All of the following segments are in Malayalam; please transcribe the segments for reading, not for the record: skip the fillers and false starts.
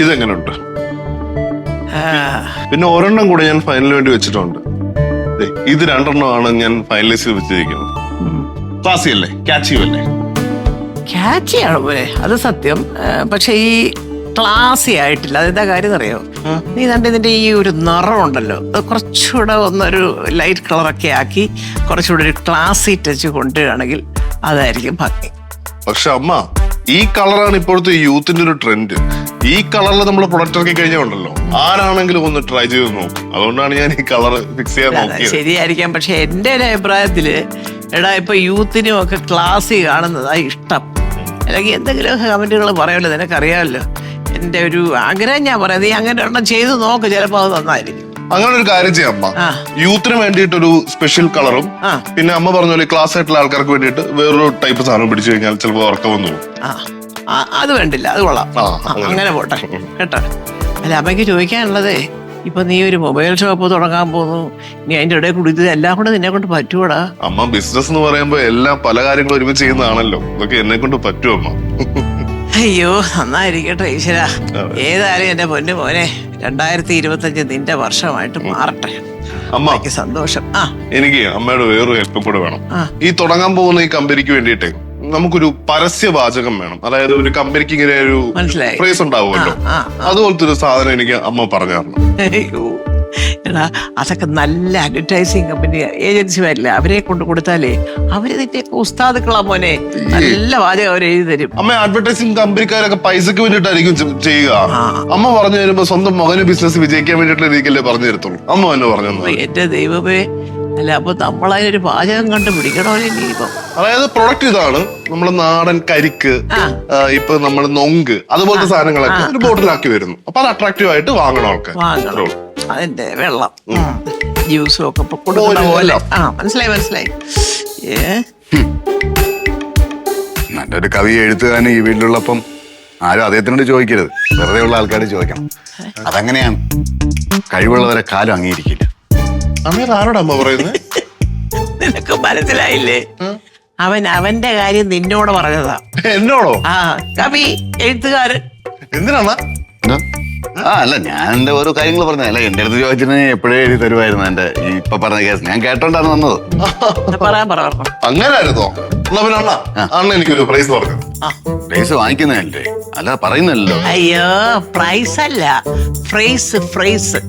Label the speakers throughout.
Speaker 1: ഇതെങ്ങനെയുണ്ട്? പിന്നെ ഒരെണ്ണം കൂടെ ഞാൻ ഫൈനലിന് വേണ്ടി വെച്ചിട്ടുണ്ട്. ഇത് രണ്ടെണ്ണമാണ് ഞാൻ ഫൈനലൈസ് ചെയ്ത് വെച്ചിരിക്കുന്നത്. ക്ലാസി അല്ലേ, ക്യാച്ചിയും അല്ലേ?
Speaker 2: ക്യാച്ചിയാണ് പോലെ, അത് സത്യം. പക്ഷെ ഈ ക്ലാസി ആയിട്ടില്ല. അതെന്താ കാര്യം അറിയോ? നീ കണ്ട് ഇതിന്റെ ഈ ഒരു നിറമുണ്ടല്ലോ, അത് കുറച്ചുകൂടെ ഒന്നൊരു ലൈറ്റ് കളറൊക്കെ ആക്കി കുറച്ചുകൂടെ ഒരു ക്ലാസി ടച്ച് കൊണ്ടുവരികയാണെങ്കിൽ അതായിരിക്കും ഭംഗി.
Speaker 1: പക്ഷെ അമ്മ, ഈ കളറാണ് ഇപ്പോഴത്തെ യൂത്തിന്റെ ഒരു ട്രെൻഡ്. ഈ കളറിൽ നമ്മൾ പ്രൊഡക്റ്റ് ഇറക്കി കഴിഞ്ഞാൽ ഉണ്ടല്ലോ, ആരാണെങ്കിലും ഒന്ന് ട്രൈ ചെയ്ത് നോക്കും. അതുകൊണ്ടാണ് ഞാൻ ഈ കളർ ഫിക്സ് ചെയ്യാൻ നോക്കിയത്.
Speaker 2: ശരിയായിരിക്കാം. പക്ഷെ എന്റെ ഒരു അഭിപ്രായത്തില് എടാ, ഇപ്പൊ യൂത്തിനും ഒക്കെ ക്ലാസ്സി കാണുന്നതാ ഇഷ്ടം. അല്ലെങ്കിൽ എന്തെങ്കിലുമൊക്കെ കമന്റുകൾ പറയുമല്ലോ, നിനക്കറിയാമല്ലോ. എന്റെ ഒരു ആഗ്രഹം ഞാൻ പറയാം, നീ അങ്ങനെ ഒരെണ്ണം ചെയ്ത് നോക്ക്, ചിലപ്പോ അത് നന്നായിരിക്കും.
Speaker 1: അങ്ങനെ ഒരു കാര്യം ചെയ്യാം അമ്മ, യൂത്തിന് വേണ്ടിയിട്ടൊരു സ്പെഷ്യൽ കളറും പിന്നെ അമ്മ പറഞ്ഞ പോലെ ക്ലാസ് ആയിട്ടുള്ള ആൾക്കാർക്ക് വേണ്ടിയിട്ട് വേറൊരു ടൈപ്പ് സാധനം പിടിച്ചു കഴിഞ്ഞാൽ ചിലപ്പോൾ ഉറക്കം വന്നു പോകും.
Speaker 2: അത് വേണ്ടില്ല, അത് കൊള്ളാം. അങ്ങനെ പോട്ടെ കേട്ടോ. അല്ല, അമ്മയ്ക്ക് ചോദിക്കാനുള്ളതേ, ഇപ്പൊ നീ ഒരു മൊബൈൽ ഷോപ്പ് തുടങ്ങാൻ പോകുന്നു, നീ അതിന്റെ ഇടയിൽ കൂടി ഇത് എല്ലാം കൂടെ നിന്നെ കൊണ്ട് പറ്റൂടാ?
Speaker 1: അമ്മ, ബിസിനസ് എന്ന് പറയുമ്പോ എല്ലാം പല കാര്യങ്ങളും ഒരുമിച്ച് ചെയ്യുന്നതാണല്ലോ, ഇതൊക്കെ എന്നെ കൊണ്ട് പറ്റും അമ്മ.
Speaker 2: അയ്യോ, നന്നായിരിക്കട്ടെ ഈശ്വര. ഏതായാലും എന്റെ പൊന്നു മോനെ, 2025 നിന്റെ വർഷമായിട്ട് മാറട്ടെ.
Speaker 1: അമ്മയ്ക്ക്
Speaker 2: സന്തോഷം.
Speaker 1: എനിക്ക് അമ്മയുടെ വേറൊരു ഹെൽപ്പും കൂടെ വേണം. ഈ തുടങ്ങാൻ പോകുന്ന ഈ കമ്പനിക്ക് വേണ്ടിയിട്ടേ നമുക്കൊരു പരസ്യവാചകം വേണം. അതായത് ഒരു കമ്പനിക്ക് ഇങ്ങനെ ഒരു പ്രൈസ് ഉണ്ടാവുമല്ലോ, അതുപോലത്തെ ഒരു സാധനം എനിക്ക് അമ്മ പറഞ്ഞു തരണം.
Speaker 2: അയ്യോ എടാ, അതൊക്കെ നല്ല അഡ്വർടൈസിങ് കമ്പനി ഏജൻസിമാരില്ല, അവരെ കൊണ്ട് കൊടുത്താലേ അവര് നിന്റെ ഉസ്താദുക്കളാ മോനെ. നല്ല വാചകം അവർ എഴുതി തരും.
Speaker 1: അമ്മ, അഡ്വർടൈസിങ് കമ്പനിക്കാരൊക്കെ പൈസക്ക് വേണ്ടിയിട്ടായിരിക്കും ചെയ്യുക. അമ്മ പറഞ്ഞു തരുമ്പോ സ്വന്തം മകന് ബിസിനസ് വിജയിക്കാൻ വേണ്ടിയിട്ടുള്ള രീതിക്കല്ലേ പറഞ്ഞു തരത്തുള്ളൂ. അമ്മ എന്നെ പറഞ്ഞു.
Speaker 2: എന്റെ ദൈവമേ, അല്ല അപ്പൊ നമ്മളതിനൊരു പാചകം കണ്ടുപിടിക്കണമല്ലോ ഇനിയിപ്പം.
Speaker 1: അതായത് പ്രൊഡക്റ്റ് ഇതാണ്, നമ്മള് നാടൻ കരിക്ക്, ഇപ്പൊ നമ്മള് നൊങ്ക്, അതുപോലത്തെ സാധനങ്ങളൊക്കെ ഒരു ബോട്ടിലാക്കി വരുന്നു. അപ്പൊ അത് അട്രാക്റ്റീവ് ആയിട്ട് വാങ്ങണം ആൾക്കാർ.
Speaker 2: അതിന്റെ വെള്ളം ജ്യൂസും ഒക്കെ കൊടുക്കുന്ന പോലെ. മനസ്സിലായി.
Speaker 3: നല്ലൊരു കവി എഴുത്തുകാരൻ ഈ വീട്ടിലുള്ളപ്പം ആരും അദ്ദേഹത്തിനോട് ചോദിക്കരുത്, വെറുതെ ഉള്ള ആൾക്കാർ ചോദിക്കണം. അതങ്ങനെയാണ്, കഴിവുള്ളവരെ കാലം അംഗീകരിക്കില്ല.
Speaker 1: ആരോടാ അമ്മ പറയുന്നത്?
Speaker 2: നിനക്ക് മനസ്സിലായില്ലേ? അവന്റെ കാര്യം നിന്നോട് പറഞ്ഞതാ.
Speaker 1: എന്നോടോ?
Speaker 2: കവി എഴുത്തുകാരൻ.
Speaker 1: എന്തിനാണ്?
Speaker 3: അല്ല, ഞാൻ എന്റെ ഓരോ കാര്യങ്ങൾ പറഞ്ഞതല്ല, എന്റെ അടുത്ത് ചോദിച്ചിട്ടുണ്ടെങ്കിൽ എപ്പോഴേ എഴുതി തരുമായിരുന്നു. എന്റെ ഇപ്പൊ പറഞ്ഞ കേസ് ഞാൻ കേട്ടോണ്ടാണ് വന്നത്.
Speaker 1: അങ്ങനായിരുന്നോ? അണ്ണ എനിക്കൊരു പ്രൈസ് പറഞ്ഞു.
Speaker 3: പ്രൈസ് വാങ്ങിക്കുന്നതല്ലേ, അല്ല പറയുന്നല്ലോ.
Speaker 2: അയ്യോ, പ്രൈസ് അല്ല, ഫ്രേസ്.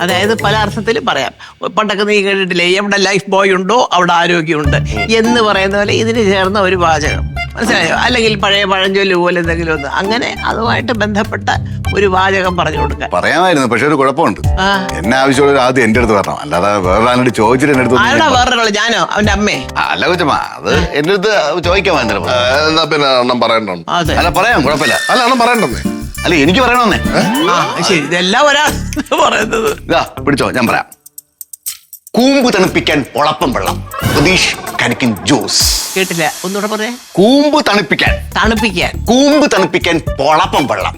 Speaker 2: അതായത് പല അർത്ഥത്തിലും പറയാം. പണ്ടൊക്കെ നീ കേട്ടിട്ടില്ലേ, എവിടെ ലൈഫ് ബോയ് ഉണ്ടോ അവിടെ ആരോഗ്യമുണ്ട് എന്ന് പറയുന്ന പോലെ ഇതിന് ചേർന്ന ഒരു വാചകം. മനസ്സിലായോ? അല്ലെങ്കിൽ പഴയ പഴഞ്ചൊല്ല് പോലെ എന്തെങ്കിലും ഒന്ന്, അങ്ങനെ അതുമായിട്ട് ബന്ധപ്പെട്ട ഒരു വാചകം പറഞ്ഞു കൊടുക്കാൻ
Speaker 3: പറയാമായിരുന്നു. പക്ഷെ ഒരു കുഴപ്പമുണ്ട്, എന്നെ ആവശ്യമുള്ള ആദ്യം എന്റെ അടുത്ത് പറഞ്ഞു, അല്ലാതെ വേറെ ആളോട് ചോദിച്ചിട്ട് എന്റെ അടുത്ത്.
Speaker 2: വേറൊരാള് ഞാനോ അവന്റെ അമ്മേ?
Speaker 3: അല്ല കൊച്ചമ്മ, അത് എന്റെ അടുത്ത് ചോദിക്കാൻ
Speaker 1: എന്നാ പിന്നെ അണ്ണം പറയണ്ടോ?
Speaker 3: അല്ല പറയാം, കുഴപ്പമില്ല.
Speaker 1: അല്ല അണ്ണം പറയണ്ടെന്നേ.
Speaker 3: അല്ല, എനിക്ക് പറയണമെന്നേ.
Speaker 2: ശരി, ഇതെല്ലാം ഒരാൾ പറയുന്നത്.
Speaker 3: ഇതാ പിടിച്ചോ, ഞാൻ പറയാം. കൂമ്പ് തണുപ്പിക്കാൻ പൊളപ്പം വെള്ളം, പ്രതീഷ് കരിക്കിൻ ജ്യൂസ്.
Speaker 2: കേട്ടില്ല, ഒന്നുകൂടെ പറയാ.
Speaker 3: കൂമ്പ് തണുപ്പിക്കാൻ കൂമ്പ് തണുപ്പിക്കാൻ പൊളപ്പം വെള്ളം,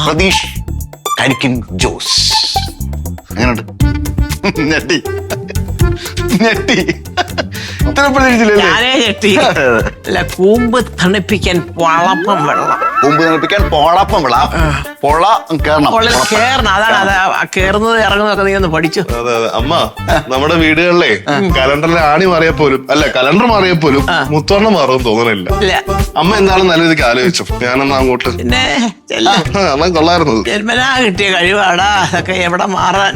Speaker 3: പ്രതീഷ് കരിക്കിൻ ജ്യൂസ്. എങ്ങനെയുണ്ട്? ഞെട്ടി ഇത്ര പ്രതീക്ഷിച്ചില്ലേ?
Speaker 2: അല്ല, കൂമ്പ് തണുപ്പിക്കാൻ പൊളപ്പം വെള്ളം.
Speaker 3: കൂമ്പ് തണുപ്പിക്കാൻ പൊളപ്പം വെള്ളം. പൊള
Speaker 2: കേറണം, അതാണ്. അത് കേറുന്നത് ഇറങ്ങുന്നതൊക്കെ നീ ഒന്ന് പഠിച്ചു.
Speaker 1: അമ്മ, നമ്മുടെ വീടുകളിലെ കലണ്ടറിലെ ആണി മാറിയപ്പോലും, അല്ല കലണ്ടർ മാറിയപ്പോലും മുത്തോണ്ണം മാറുമെന്ന് തോന്നണില്ല. അമ്മ എന്താണെന്ന് നല്ല രീതിക്ക് ആലോചിച്ചു. ഞാനെന്നാ അങ്ങോട്ട്
Speaker 2: പിന്നെ
Speaker 1: കൊള്ളായിരുന്നു.
Speaker 2: ജന്മനാ കിട്ടിയ കഴിവാടാ, അതൊക്കെ എവിടെ മാറാൻ.